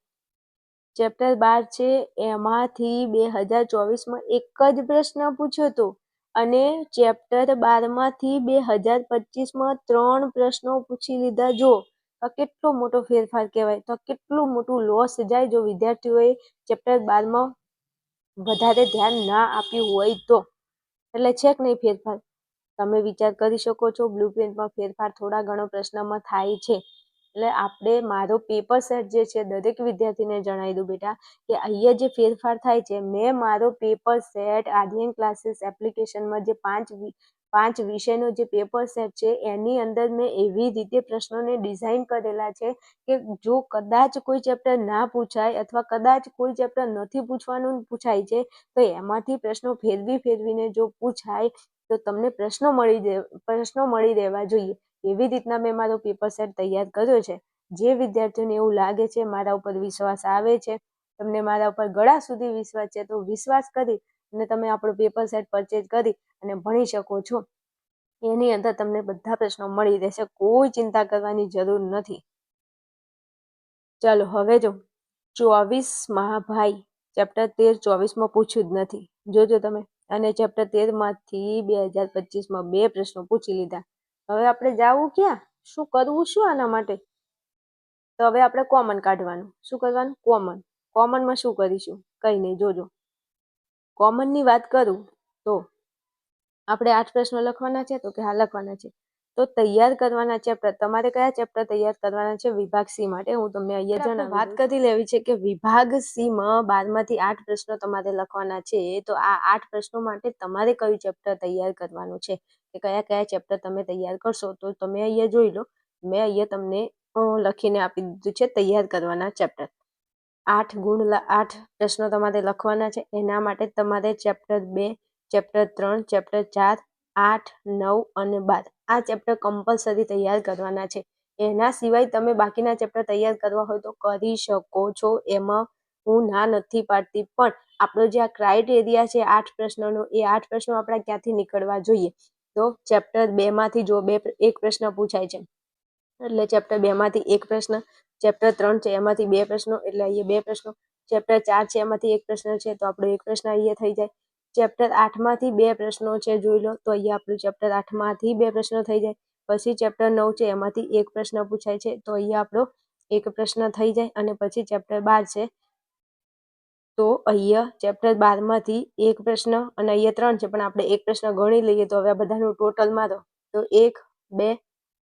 [SPEAKER 1] ચેપ્ટર 12 છે, એમાંથી 2024માં એક જ પ્રશ્ન પૂછ્યો હતો અને ચેપ્ટર 12માંથી 2025માં 3 પ્રશ્નો પૂછી લીધા. જો તો કેટલો મોટો ફેરફાર કહેવાય. તો કેટલું મોટું લોસ જાય જો વિદ્યાર્થીઓએ ચેપ્ટર 12માં વધારે ધ્યાન ના આપ્યું હોય તો. એટલે છે કે નહીં ફેરફાર? તમે વિચાર કરી શકો છો. બ્લુપ્રિન્ટમાં ફેરફાર થોડા ઘણો પ્રશ્નમાં થાય છે. એટલે આપણે મારો પેપર સેટ જે છે દરેક વિદ્યાર્થીને જણાવી દઉં બેટા કે અહીંયા જે ફેરફાર થાય છે, મેં મારો પેપર સેટ આર્યન ક્લાસીસ એપ્લિકેશનમાં જે 5 વિષયનો જે પેપર સેટ છે એની અંદર મેં એવી રીતે પ્રશ્નોને ડિઝાઇન કરેલા છે કે જો કદાચ કોઈ ચેપ્ટર ના પૂછાય અથવા કદાચ કોઈ ચેપ્ટર નથી પૂછવાનું પૂછાય છે, તો એમાંથી પ્રશ્નો ફેરવીને જો પૂછાય તો તમને પ્રશ્નો મળી રહેવા જોઈએ. એવી રીતના મેં મારો પેપર સેટ તૈયાર કર્યો છે. જે વિદ્યાર્થીઓને એવું લાગે છે મારા ઉપર વિશ્વાસ આવે છે, તમને મારા ઉપર ગળા સુધી વિશ્વાસ છે, તો વિશ્વાસ કરી અને તમે આપણો પેપર સેટ પરચેઝ કરી અને ભણી શકો છો. એની અંદર તમને બધા પ્રશ્નો મળી રહેશે. કોઈ ચિંતા કરવાની જરૂર નથી. ચાલો હવે જો 24માં ભાઈ ચેપ્ટર 13 24માં પૂછ્યું જ નથી. જોજો તમે. અને ચેપ્ટર 13માંથી 2025માં 2 પ્રશ્નો પૂછી લીધા. હવે આપણે જાવું ક્યાં? શું કરવું શું આના માટે? તો હવે આપણે કોમન કાઢવાનું. શું કરવાનું? કોમનમાં શું કરીશું? કંઈ નહીં, જોજો. કોમનની વાત કરું તો આપણે 8 પ્રશ્નો લખવાના છે. તો કે હા લખવાના છે. તો તૈયાર કરવાના ચેપ્ટર તમારે કયા ચેપ્ટર તૈયાર કરવાના છે વિભાગ સી માટે? હું તમને અહીંયા જણાવી વાત કરી લેવી છે કે વિભાગ સીમાં 12માંથી 8 પ્રશ્નો તમારે લખવાના છે. તો આ 8 પ્રશ્નો માટે તમારે કયું ચેપ્ટર તૈયાર કરવાનું છે કે કયા ચેપ્ટર તમે તૈયાર કરશો? તો તમે અહીંયા જોઈ લો. મેં અહીંયા તમને લખીને આપી દીધું છે તૈયાર કરવાના ચેપ્ટર. 8 પ્રશ્નો તમારે લખવાના છે. એના માટે તમારે ચેપ્ટર 2, ચેપ્ટર 3, ચેપ્ટર 4, 8, 9 અને 12 આ ચેપ્ટર કમ્પલસરી તૈયાર કરવાના છે. એના સિવાય તમે બાકીના ચેપ્ટર તૈયાર કરવા હોય તો કરી શકો છો. એમાં હું ના નથી પાડતી, પણ આપણો જે આ ક્રાઇટેરિયા છે 8 પ્રશ્નોનો, એ 8 પ્રશ્નો આપણા ક્યાંથી નીકળવા જોઈએ? તો ચેપ્ટર 2માંથી જો એક પ્રશ્ન પૂછાય છે એટલે ચેપ્ટર 2માંથી એક પ્રશ્ન, ચેપ્ટર 3 છે એમાંથી 2 પ્રશ્નો એટલે અહીંયા 2 પ્રશ્નો, ચેપ્ટર 4 છે એમાંથી એક પ્રશ્ન છે તો આપણો એક પ્રશ્ન અહીંયા થઈ જાય. ચેપ્ટર 8માંથી 2 પ્રશ્નો છે જોઈ લો, તો અહીંયા આપણું ચેપ્ટર 8માંથી 2 પ્રશ્નો થઈ જાય. પછી ચેપ્ટર 9 છે એમાંથી એક પ્રશ્ન પૂછાય છે તો અહીંયા આપણો એક પ્રશ્ન થઈ જાય. અને પછી ચેપ્ટર 12 છે, તો અહીંયા ચેપ્ટર 12માંથી એક પ્રશ્ન અને અહીંયા 3 છે, પણ આપણે એક પ્રશ્ન ગણી લઈએ તો હવે આ બધાનું ટોટલ મારો તો 1 2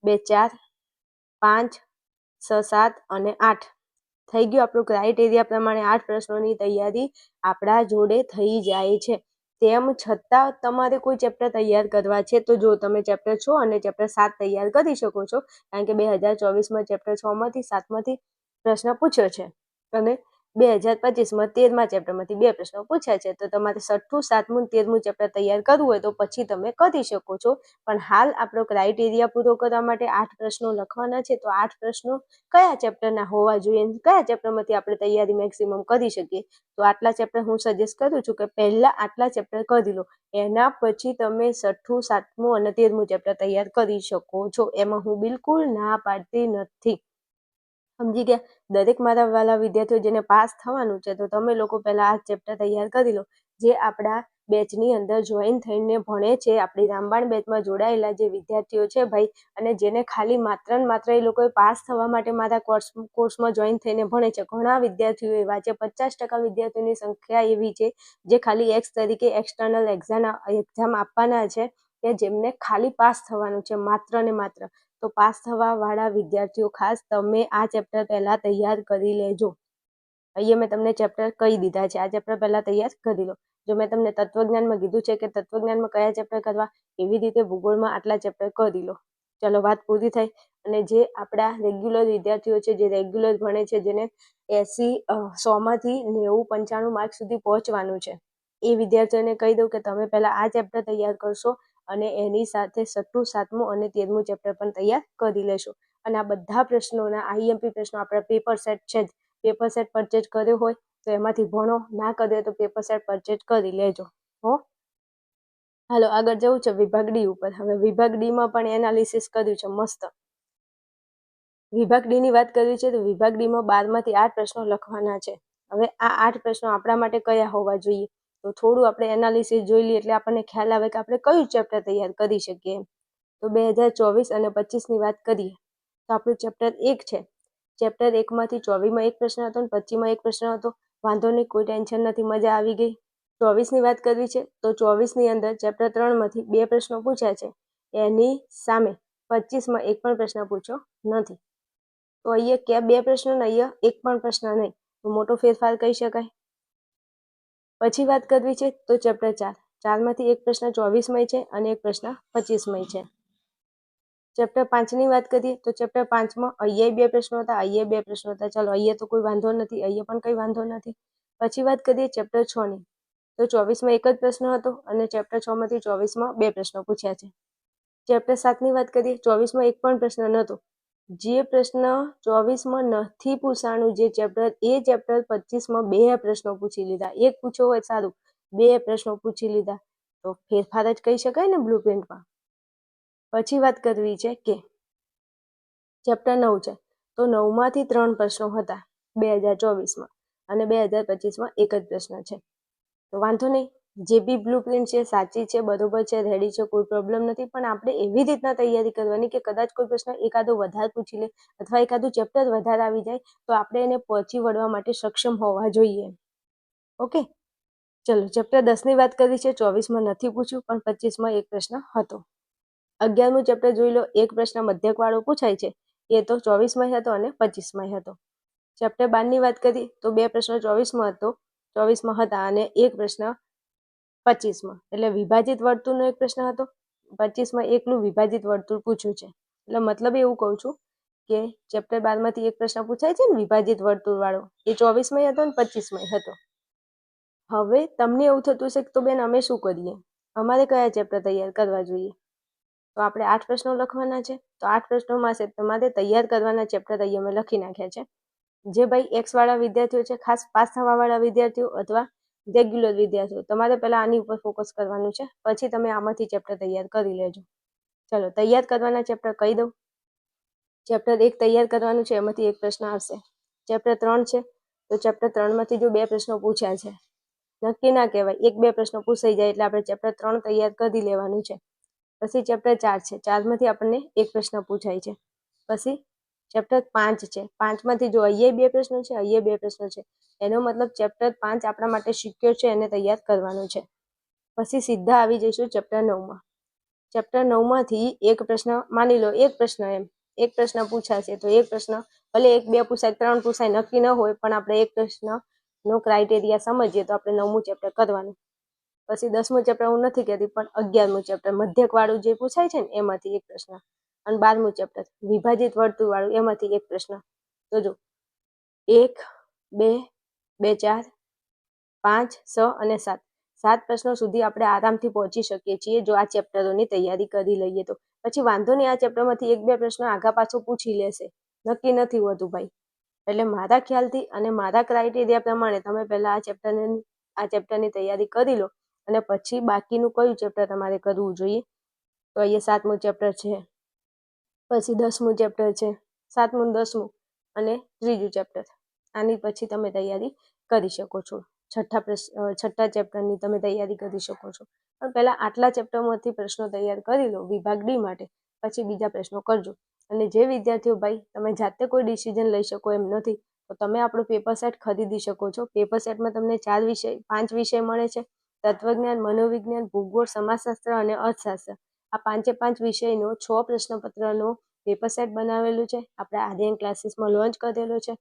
[SPEAKER 1] 2 4 5 6 7 અને 8 થઈ ગયું. આપણું ક્રાઇટેરિયા પ્રમાણે 8 પ્રશ્નોની તૈયારી આપણા જોડે થઈ જાય છે. તેમ છતાં તમારે કોઈ ચેપ્ટર તૈયાર કરવા છે તો જો તમે ચેપ્ટર 6 અને ચેપ્ટર 7 તૈયાર કરી શકો છો, કારણ કે 2024માં ચેપ્ટર 6માંથી 7માંથી પ્રશ્ન પૂછ્યો છે અને 2025માં 13મા ચેપ્ટરમાંથી 2 પ્રશ્નો પૂછ્યા છે. તો તમારે 6ઠું 7મું 13મું ચેપ્ટર તૈયાર કરવું હોય તો પછી તમે કરી શકો છો. પણ હાલ આપણો ક્રાઇટેરિયા પૂરો કરવા માટે 8 પ્રશ્નો લખવાના છે. તો 8 પ્રશ્નો કયા ચેપ્ટરના હોવા જોઈએ, કયા ચેપ્ટરમાંથી આપણે તૈયારી મેક્સિમમ કરી શકીએ, તો આટલા ચેપ્ટર હું સજેસ્ટ કરું છું કે પહેલા આટલા ચેપ્ટર કરી લો. એના પછી તમે 6ઠું 7મું અને 13મું ચેપ્ટર તૈયાર કરી શકો છો. એમાં હું બિલકુલ ના પાડતી નથી. સમજી ગયા? દરેક મારા વાલા વિદ્યાર્થીઓ જેને પાસ થવાનું છે તો તમે લોકો પહેલા આ ચેપ્ટર તૈયાર કરી લો. જે આપણા બેચની અંદર જોઈન થઈને ભણે છે, આપણી રામબાણ બેચમાં જોડાયેલા જે વિદ્યાર્થીઓ છે ભાઈ, અને જેને ખાલી માત્ર ને માત્ર એ લોકોએ પાસ થવા માટે મારા કોર્સમાં જોઈન થઈને ભણે છે. ઘણા વિદ્યાર્થીઓ એવા છે, 50% વિદ્યાર્થીઓની સંખ્યા એવી છે જે ખાલી એક્સ તરીકે એક્સટર્નલ એક્ઝામ આપવાના છે, કે જેમને ખાલી પાસ થવાનું છે, માત્ર ને માત્ર. તો પાસ થવા વાળા વિદ્યાર્થીઓ ખાસ તમે આ ચેપ્ટર પહેલા તૈયાર કરી લેજો. અહીંયા મેં તમને ચેપ્ટર કહી દીધા છે, આ ચેપ્ટર પહેલા તૈયાર કરી લો. જો મેં તમને તત્વજ્ઞાનમાં કીધું છે કે તત્વજ્ઞાનમાં કયા ચેપ્ટર કરવા, એવી રીતે ભૂગોળમાં આટલા ચેપ્ટર કરી લો. ચલો, વાત પૂરી થઈ. અને જે આપણા રેગ્યુલર વિદ્યાર્થીઓ છે, જે રેગ્યુલર ભણે છે, જેને 80 100માંથી 90 95 માર્ક સુધી પહોંચવાનું છે, એ વિદ્યાર્થીઓને કહી દઉં કે તમે પહેલા આ ચેપ્ટર તૈયાર કરશો અને એની સાથે 6ઠું 7મું અને 13મું ચેપ્ટર પણ તૈયાર કરી લેશો. અને આ બધા પ્રશ્નોના આઈએમપી પ્રશ્નો આપણા પેપર સેટ છે જ. પેપર સેટ પરચેજ કર્યો હોય તો એમાંથી ભણો, ના કર્યો તો પેપર સેટ પરચેજ કરી લેજો. હો, હાલો આગળ જવું છે વિભાગ ડી ઉપર. હવે વિભાગ ડીમાં પણ એનાલિસિસ કર્યું છે મસ્ત. વિભાગ ડી ની વાત કરવી છે તો વિભાગ ડીમાં 12માંથી 8 પ્રશ્નો લખવાના છે. હવે આ 8 પ્રશ્નો આપણા માટે કયા હોવા જોઈએ, તો થોડું આપણે એનાલિસિસ જોઈ લઈએ એટલે આપણને ખ્યાલ આવે કે આપણે કયું ચેપ્ટર તૈયાર કરી શકીએ. તો 2024 અને 25ની વાત કરીએ તો આપણું ચેપ્ટર 1 છે. ચેપ્ટર 1માંથી 24માં એક પ્રશ્ન હતો અને 25માં એક પ્રશ્ન હતો. વાંધો નહીં, કોઈ ટેન્શન નથી, મજા આવી ગઈ. 24ની વાત કરવી છે તો 24ની અંદર ચેપ્ટર 3માંથી 2 પ્રશ્નો પૂછ્યા છે. એની સામે 25માં એક પણ પ્રશ્ન પૂછ્યો નથી. તો અહીંયા ક્યાં 2 પ્રશ્નો ને અહીંયા એક પણ પ્રશ્ન નહીં, તો મોટો ફેરફાર કહી શકાય. પછી વાત કરવી છે તો ચેપ્ટર 4. 4માંથી એક પ્રશ્ન 24માં છે અને એક પ્રશ્ન 25માં છે. ચેપ્ટર 5ની વાત કરીએ તો ચેપ્ટર 5માં અહીંયા 2 પ્રશ્નો હતા, અહીંયા 2 પ્રશ્નો હતા. ચલો, અહીંયા તો કોઈ વાંધો નથી, અહીંયા પણ કંઈ વાંધો નથી. પછી વાત કરીએ ચેપ્ટર 6ની તો 24માં એક જ પ્રશ્ન હતો અને ચેપ્ટર 6માંથી 24માં 2 પ્રશ્નો પૂછ્યા છે. ચેપ્ટર 7ની વાત કરીએ, 24માં એક પણ પ્રશ્ન નહોતો. જે પ્રશ્ન 24માં નથી પૂછાણું જે ચેપ્ટર, એ ચેપ્ટર 25માં 2 પ્રશ્નો પૂછી લીધા. એક પૂછ્યો હોય સારું, 2 પ્રશ્નો પૂછી લીધા, તો ફેરફાર જ કહી શકાય ને બ્લુપ્રિન્ટમાં. પછી વાત કરવી છે કે ચેપ્ટર 9 છે તો 9માંથી 3 પ્રશ્નો હતા 2024માં અને 2025માં એક જ પ્રશ્ન છે. તો વાંધો નહીં, જે બી બ્લુપ્રિન્ટ છે સાચી છે, બરોબર છે, રેડી છે, કોઈ પ્રોબ્લેમ નથી. પણ આપણે એવી રીતના તૈયારી કરવાની કે કદાચ કોઈ પ્રશ્ન એકાદો વધારે પૂછી લે અથવા એકાદું ચેપ્ટર વધારે આવી જાય તો આપણે એને પહોંચી વળવા માટે સક્ષમ હોવા જોઈએ. ઓકે, ચલો ચેપ્ટર 10ની વાત કરવી છે. 24માં નથી પૂછ્યું પણ 25માં એક પ્રશ્ન હતો. 11મું ચેપ્ટર જોઈ લો, એક પ્રશ્ન મધ્યકવાળો પૂછાય છે, એ તો 24માં હતો અને 25માં હતો. ચેપ્ટર 12ની વાત કરીએ તો 2 પ્રશ્નો 24માં હતા અને એક પ્રશ્ન 25માં. એટલે વિભાજિત વર્તુળનો એક પ્રશ્ન હતો, 25માં એકલું વિભાજિત વર્તુળ પૂછ્યું છે. એટલે મતલબ એવું કહું છું કે ચેપ્ટર 12માંથી એક પ્રશ્ન પૂછાય છે ને વિભાજિત વર્તુળ વાળો, એ 24માં હતો અને 25માં હતો. હવે તમને એવું થતું હશે કે તો બેન અમે શું કરીએ, અમારે કયા ચેપ્ટર તૈયાર કરવા જોઈએ? તો આપણે 8 પ્રશ્નો લખવાના છે. તો 8 પ્રશ્નોમાં છે તમારે તૈયાર કરવાના ચેપ્ટર અહીંયા મેં લખી નાખ્યા છે. જે ભાઈ એક્સ વાળા વિદ્યાર્થીઓ છે, ખાસ પાસ થવા વાળા વિદ્યાર્થીઓ અથવા રેગ્યુલર વિદ્યાર્થીઓ, તમારે પહેલા આની ઉપર ફોકસ કરવાનું છે, પછી તમે આમાંથી ચેપ્ટર તૈયાર કરી લેજો. ચલો, તૈયાર કરવાના ચેપ્ટર કહી દઉં. ચેપ્ટર 1 તૈયાર કરવાનું છે, એમાંથી એક પ્રશ્ન આવશે. ચેપ્ટર 3 છે તો ચેપ્ટર 3માંથી જો 2 પ્રશ્નો પૂછ્યા છે, નક્કી ના કહેવાય, 1-2 પ્રશ્નો પૂછાઈ જાય એટલે આપણે ચેપ્ટર 3 તૈયાર કરી લેવાનું છે. પછી ચેપ્ટર 4 છે, 4માંથી આપણને એક પ્રશ્ન પૂછાય છે. પછી ચેપ્ટર 5 છે. 5માંથી જો અહીંયા 2 પ્રશ્નો છે, અહીંયા 2 પ્રશ્નો છે, એનો મતલબ ચેપ્ટર 5 આપણા માટે સિક્યોર છે, એને તૈયાર કરવાનું છે. પછી સીધા આવી જઈશું ચેપ્ટર 9માં. ચેપ્ટર 9માંથી એક પ્રશ્ન, માની લો એક પ્રશ્ન, એક પ્રશ્ન પૂછાશે, તો એક પ્રશ્ન ભલે 1 2 પૂછાય, 3 પૂછાય, નક્કી ન હોય, પણ આપણે એક પ્રશ્નનો ક્રાઇટેરિયા સમજીએ તો આપણે 9મું ચેપ્ટર કરવાનું. પછી 10મું ચેપ્ટર હું નથી કહેતી, પણ 11મું ચેપ્ટર મધ્યકવાળું જે પૂછાય છે ને એમાંથી એક પ્રશ્ન, અને 12મું ચેપ્ટર વિભાજિત વર્તુળવાળું એમાંથી એક પ્રશ્ન. તો જો 1 2 2 4 5 6 અને 7 7 પ્રશ્નો સુધી આપણે આરામથી પહોંચી શકીએ છીએ જો આ ચેપ્ટરોની તૈયારી કરી લઈએ તો. પછી વાંધો નહીં, આ ચેપ્ટરમાંથી 1 2 પ્રશ્ન આગા પાછો પૂછી લેશે, નક્કી નથી હોતું ભાઈ. એટલે મારા ખ્યાલથી અને મારા ક્રાઇટેરિયા પ્રમાણે તમે પહેલા આ ચેપ્ટરની તૈયારી કરી લો, અને પછી બાકીનું કયું ચેપ્ટર તમારે કરવું જોઈએ. તો અહીંયા 7મું ચેપ્ટર છે, પછી 10મું ચેપ્ટર છે, 7મું 10મું અને 3જું ચેપ્ટર. આની પછી તમે તૈયારી કરી શકો છો. છઠ્ઠા ચેપ્ટરની તમે તૈયારી કરી શકો છો. પણ પહેલાં આટલા ચેપ્ટરમાંથી પ્રશ્નો તૈયાર કરી લો વિભાગ ડી માટે, પછી બીજા પ્રશ્નો કરજો. અને જે વિદ્યાર્થીઓ ભાઈ તમે જાતે કોઈ ડિસિઝન લઈ શકો એમ નથી, તો તમે આપણું પેપર સેટ ખરીદી શકો છો. પેપર સેટમાં તમને 5 વિષય મળે છે: તત્વજ્ઞાન, મનોવિજ્ઞાન, ભૂગોળ, સમાજશાસ્ત્ર અને અર્થશાસ્ત્ર. આ 5 વિષયનો 6 પ્રશ્નપત્રનો પેપર સેટ બનાવેલું છે, આપણે આર્યન ક્લાસીસમાં લોન્ચ કરેલો છે.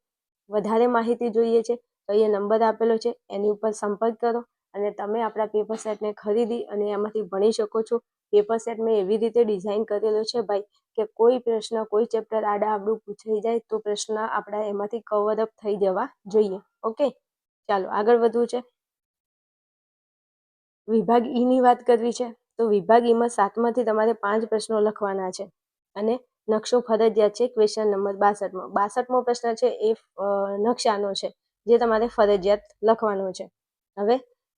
[SPEAKER 1] વધારે માહિતી જોઈએ છે તો અહીંયા નંબર આપેલો છે, એની ઉપર સંપર્ક કરો અને તમે આપણા પેપર સેટને ખરીદી અને એમાંથી ભણી શકો છો. પેપર સેટ મેં એવી રીતે ડિઝાઇન કરેલો છે ભાઈ કે કોઈ પ્રશ્ન, કોઈ ચેપ્ટર આડાઅવળું પૂછાઈ જાય તો પ્રશ્ન આપણા એમાંથી કવર અપ થઈ જવા જોઈએ. ઓકે, ચાલો આગળ વધવું છે. વિભાગ ઈની વાત કરવી છે, તો વિભાગ ઈમાં 7માંથી તમારે 5 પ્રશ્નો લખવાના છે અને નકશો ફરજિયાત છે. ક્વેશ્ચન નંબર 62માં 62મો પ્રશ્ન છે એ નકશાનો છે, જે તમારે ફરજિયાત લખવાનો છે. હવે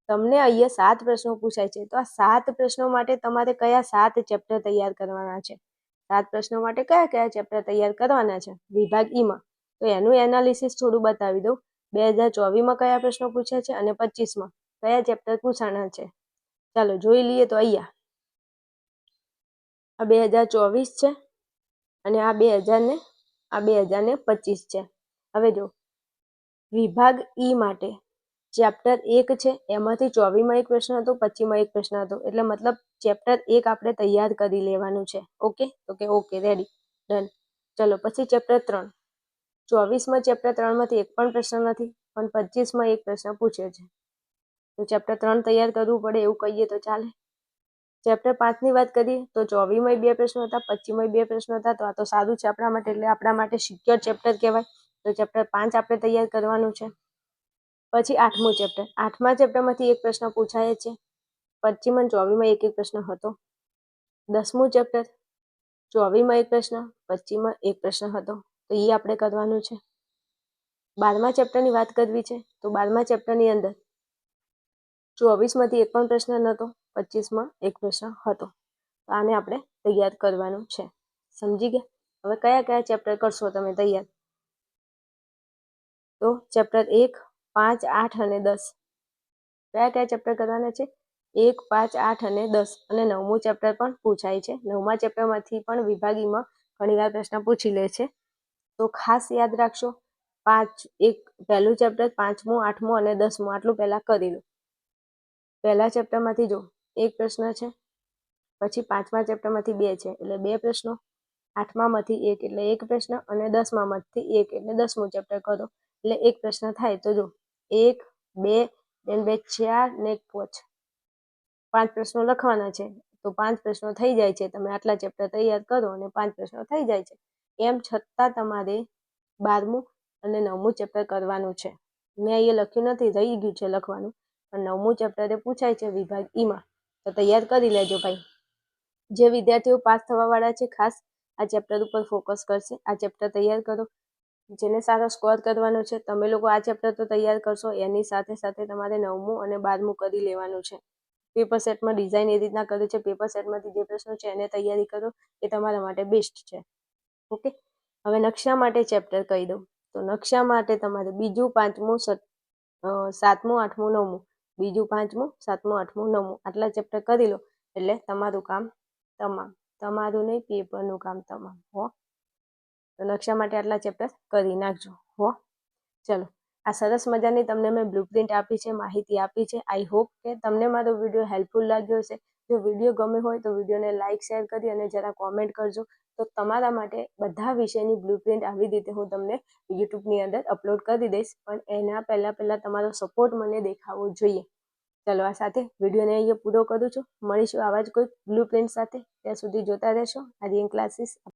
[SPEAKER 1] તમને અહીંયા 7 પ્રશ્નો પૂછાય છે, તો આ 7 પ્રશ્નો માટે તમારે કયા 7 ચેપ્ટર તૈયાર કરવાના છે? 7 પ્રશ્નો માટે કયા કયા ચેપ્ટર તૈયાર કરવાના છે વિભાગ ઈમાં? તો એનું એનાલિસિસ થોડું બતાવી દઉં. 2024માં કયા પ્રશ્નો પૂછ્યા છે અને 25માં કયા ચેપ્ટર પૂછાણા છે. ચાલો જોઈ લઈએ. તો અહીંયા આ 2024 છે અને આ 2025 છે. હવે જો વિભાગ ઈ માટે ચેપ્ટર 1 છે, એમાંથી 24માં એક પ્રશ્ન હતો, 25માં એક પ્રશ્ન હતો, એટલે મતલબ ચેપ્ટર 1 આપણે તૈયાર કરી લેવાનું છે. ઓકે, તો કે ઓકે, રેડી, ડન. ચલો પછી ચેપ્ટર 3. 24માં ચેપ્ટર 3માંથી એક પણ પ્રશ્ન નથી, પણ 25માં એક પ્રશ્ન પૂછ્યો છે, તો ચેપ્ટર 3 તૈયાર કરવું પડે એવું કહીએ તો ચાલે. ચેપ્ટર 5ની વાત કરીએ તો 24માં 2 પ્રશ્નો હતા, 25માં 2 પ્રશ્નો હતા, તો આ તો સારું છે આપણા માટે, એટલે આપણા માટે સિક્યોર ચેપ્ટર કહેવાય. તો ચેપ્ટર 5 આપણે તૈયાર કરવાનું છે. પછી 8મું ચેપ્ટર. 8મા ચેપ્ટરમાંથી એક પ્રશ્ન પૂછાય છે, 25માં અને 24માં એક પ્રશ્ન હતો. 10મું ચેપ્ટર, 24માં એક પ્રશ્ન, 25માં એક પ્રશ્ન હતો, તો એ આપણે કરવાનું છે. 12મા ચેપ્ટરની વાત કરવી છે, તો 12મા ચેપ્ટરની અંદર 24માંથી એક પણ પ્રશ્ન નહોતો, 25માં એક પ્રશ્ન હતો, તો આને આપણે તૈયાર કરવાનું છે. સમજી ગયા? હવે કયા કયા ચેપ્ટર કરશો તમે તૈયાર? તો ચેપ્ટર 1, 5, 8 અને 10. કયા કયા ચેપ્ટર કરવાના છે? 1, 5, 8 અને 10. અને 9મું ચેપ્ટર પણ પૂછાય છે. 9મા ચેપ્ટરમાંથી પણ વિભાગીમાં ઘણીવાર પ્રશ્ન પૂછી લે છે, તો ખાસ યાદ રાખશો. પહેલું ચેપ્ટર 5મું, 8મું અને 10મું આટલું પહેલાં કરી લો. પહેલા ચેપ્ટરમાંથી જો એક પ્રશ્ન છે, પછી 5મા ચેપ્ટરમાંથી 2 છે એટલે 2 પ્રશ્નો, 8મામાંથી 1 એટલે 1 પ્રશ્ન, અને 10મામાંથી 1 એટલે 10મું ચેપ્ટર કરો એટલે એક પ્રશ્ન થાય. તો જો 1, 2, 2, 4 ને 5 પ્રશ્નો લખવાના છે, તો 5 પ્રશ્નો થઈ જાય છે. તમે આટલા ચેપ્ટર તૈયાર કરો અને 5 પ્રશ્નો થઈ જાય છે. એમ છતાં તમારે 12મું અને 9મું ચેપ્ટર કરવાનું છે. મેં અહીંયા લખ્યું નથી, રહી ગયું છે લખવાનું, પણ 9મું ચેપ્ટર એ પૂછાય છે વિભાગ ઈમાં, તો તૈયાર કરી લેજો ભાઈ. જે વિદ્યાર્થીઓ પાસ થવાવાળા છે ખાસ આ ચેપ્ટર ઉપર ફોકસ કરશે. આ ચેપ્ટર તૈયાર કરો. જેને સારો સ્કોર કરવાનો છે, તમે લોકો આ ચેપ્ટર તો તૈયાર કરશો, એની સાથે સાથે તમારે 9મું અને 12મું કરી લેવાનું છે. પેપર સેટમાં ડિઝાઇન એ રીતના કરે છે, પેપર સેટમાંથી જે પ્રશ્નો છે એને તૈયારી કરો, એ તમારા માટે બેસ્ટ છે. ઓકે, હવે નકશા માટે ચેપ્ટર કહી દઉં. તો નકશા માટે તમારે 2, 5મું, 7મું, 8મું, 9મું, 2, 5મું, 7મું, 8મું, 9મું આટલા ચેપ્ટર કરી લો એટલે તમારું કામ તમામ. તમારું નહીં, પેપરનું કામ તમામ હો. તો નકશા માટે આટલા ચેપ્ટર કરી નાખજો હો. ચલો, આ સરસ મજાની તમને મેં બ્લુપ્રિન્ટ આપી છે, માહિતી આપી છે. આઈ હોપ કે તમને મારો વિડીયો હેલ્પફુલ લાગ્યો હશે. જો વિડીયો ગમે હોય તો વિડીયોને લાઇક શેર કરી અને જરા કોમેન્ટ કરજો. તો તમારા માટે બધા વિષયની બ્લુપ્રિન્ટ આવી રીતે હું તમને યુટ્યુબની અંદર અપલોડ કરી દઈશ, પણ એના પહેલાં તમારો સપોર્ટ મને દેખાવો જોઈએ. ચલો, આ સાથે વિડીયોને અહીંયા પૂરો કરું છું. મળીશું આવા જ કોઈ બ્લુપ્રિન્ટ સાથે. ત્યાં સુધી જોતા રહેશો આર્યન ક્લાસીસ.